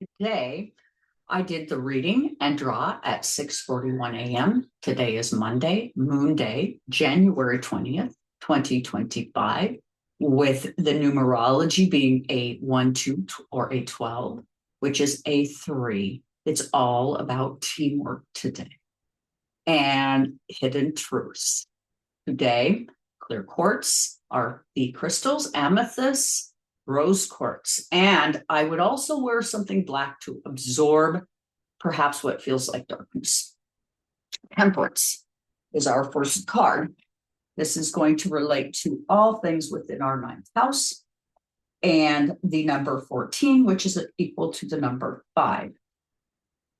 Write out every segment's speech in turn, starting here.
Today, I did the reading and draw at 6:41 a.m. Today is Monday, Moon Day, January 20th, 2025, with the numerology being a 1, 2, or a 12, which is a 3. It's all about teamwork today and hidden truths. Today, clear quartz are the crystals, amethyst, rose quartz. And I would also wear something black to absorb perhaps what feels like darkness. Temperance is our first card. This is going to relate to all things within our ninth house and the number 14, which is equal to the number 5.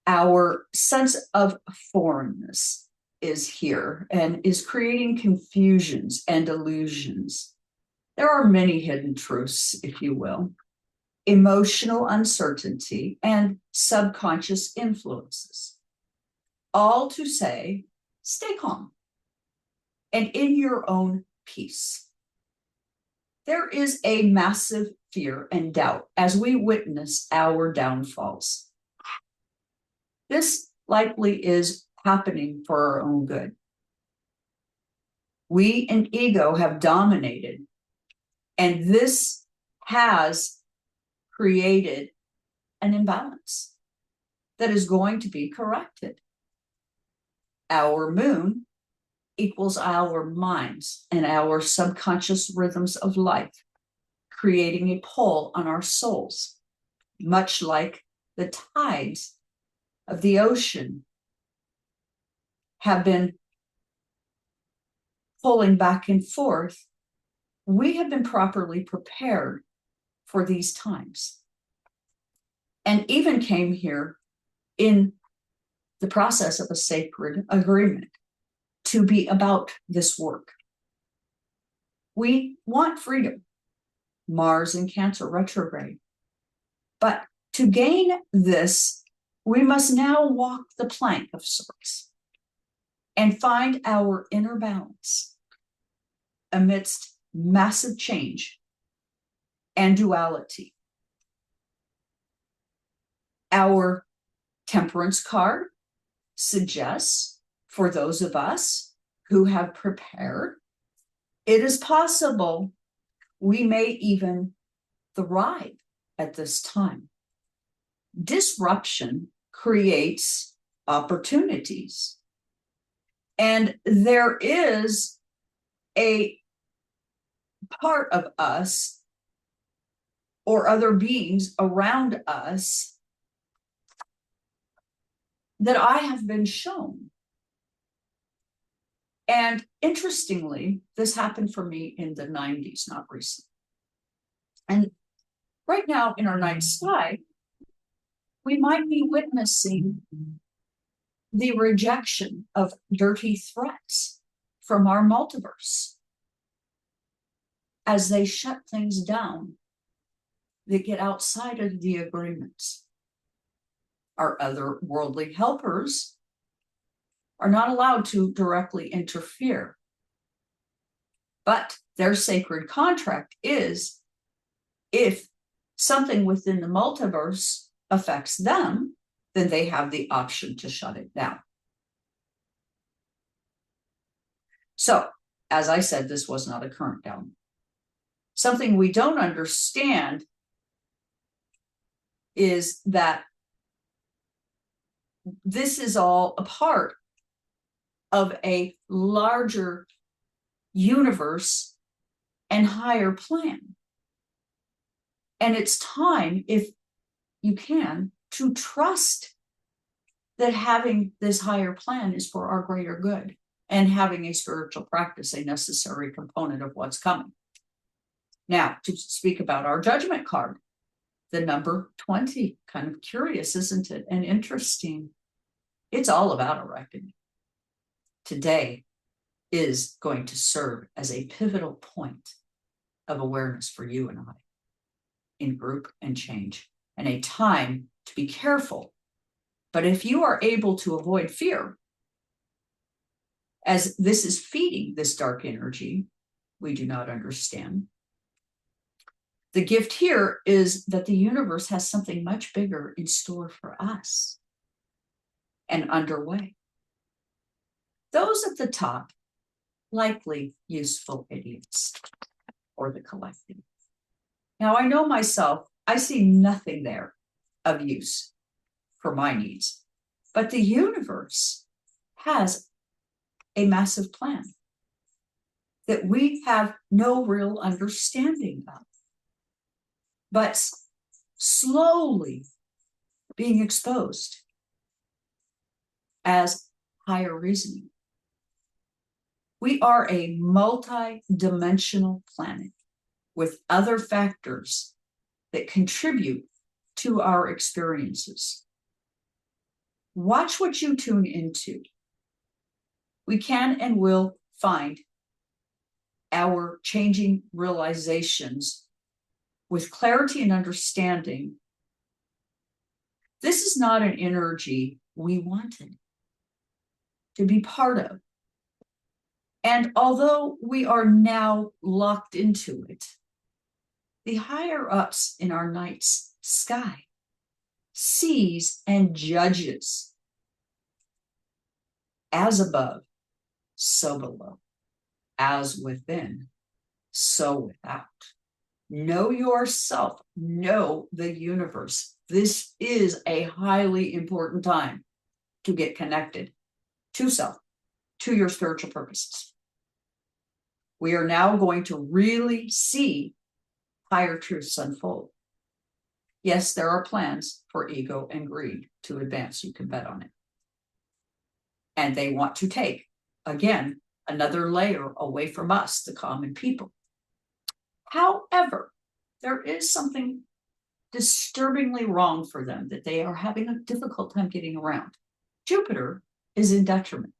Our sense of foreignness is here and is creating confusions and illusions. There are many hidden truths, if you will, emotional uncertainty, and subconscious influences. All to say, stay calm and in your own peace. There is a massive fear and doubt as we witness our downfalls. This likely is happening for our own good. We and ego have dominated, and this has created an imbalance that is going to be corrected. Our moon equals our minds and our subconscious rhythms of life, creating a pull on our souls, much like the tides of the ocean have been pulling back and forth. We have been properly prepared for these times and even came here in the process of a sacred agreement to be about this work. We want freedom, Mars in Cancer retrograde. But to gain this, we must now walk the plank of sorts and find our inner balance amidst massive change and duality. Our temperance card suggests, for those of us who have prepared, it is possible we may even thrive at this time. Disruption creates opportunities. And there is a part of us or other beings around us that I have been shown. And interestingly, this happened for me in the 90s, not recently. And right now in our night sky, we might be witnessing the rejection of dirty threats from our multiverse as they shut things down that get outside of the agreements. Our other worldly helpers are not allowed to directly interfere. But their sacred contract is if something within the multiverse affects them, then they have the option to shut it down. So, as I said, this was not a current down. Something we don't understand is that this is all a part of a larger universe and higher plan. And it's time, if you can, to trust that having this higher plan is for our greater good and having a spiritual practice a necessary component of what's coming. Now, to speak about our judgment card, the number 20, kind of curious, isn't it? And interesting. It's all about a reckoning. Today is going to serve as a pivotal point of awareness for you and I in group and change, and a time to be careful. But if you are able to avoid fear, as this is feeding this dark energy we do not understand, The gift here is that the universe has something much bigger in store for us and underway. Those at the top, likely useful idiots, or the collective. Now, I know myself, I see nothing there of use for my needs, but the universe has a massive plan that we have no real understanding of, but slowly being exposed as higher reasoning. We are a multi-dimensional planet with other factors that contribute to our experiences. Watch what you tune into. We can and will find our changing realizations with clarity and understanding. This is not an energy we wanted to be part of. And although we are now locked into it, the higher ups in our night sky sees and judges. As above, so below. As within, so without. Know yourself, know the universe. This is a highly important time to get connected to self, to your spiritual purposes. We are now going to really see higher truths unfold. Yes, there are plans for ego and greed to advance. You can bet on it. And they want to take, again, another layer away from us, the common people. However, there is something disturbingly wrong for them that they are having a difficult time getting around. Jupiter is in detriment,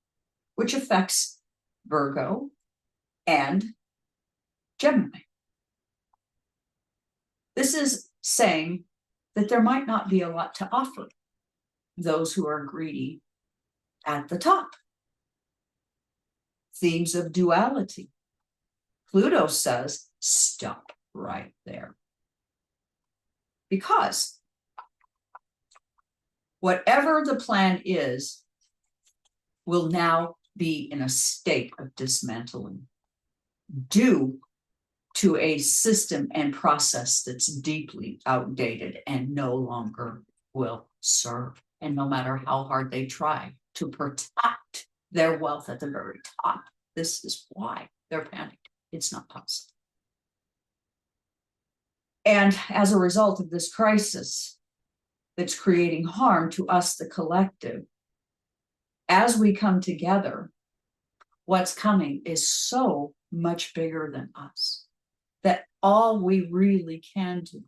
which affects Virgo and Gemini. This is saying that there might not be a lot to offer those who are greedy at the top. Themes of duality. Pluto says, stop right there. Because whatever the plan is will now be in a state of dismantling due to a system and process that's deeply outdated and no longer will serve. And no matter how hard they try to protect their wealth at the very top, this is why they're panicked. It's not possible. And as a result of this crisis that's creating harm to us, the collective, as we come together, what's coming is so much bigger than us that all we really can do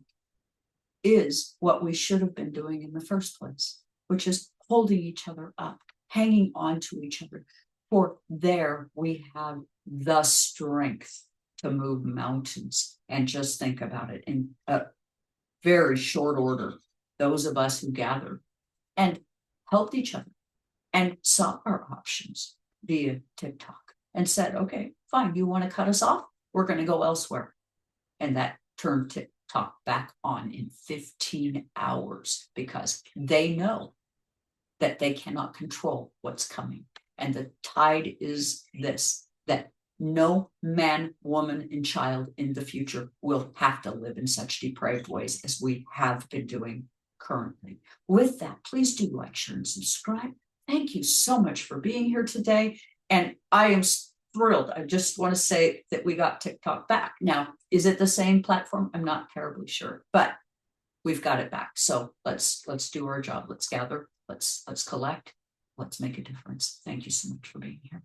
is what we should have been doing in the first place, which is holding each other up, hanging on to each other. For there we have the strength to move mountains. And just think about it in a very short order. Those of us who gathered and helped each other and saw our options via TikTok and said, okay, fine, you want to cut us off? We're going to go elsewhere. And that turned TikTok back on in 15 hours because they know that they cannot control what's coming. And the tide is this, that no man, woman, and child in the future will have to live in such depraved ways as we have been doing currently. With that, please do like, share, and subscribe. Thank you so much for being here today. And I am thrilled. I just want to say that we got TikTok back. Now, is it the same platform? I'm not terribly sure, but we've got it back. So let's do our job. Let's gather. Let's collect. Let's make a difference. Thank you so much for being here.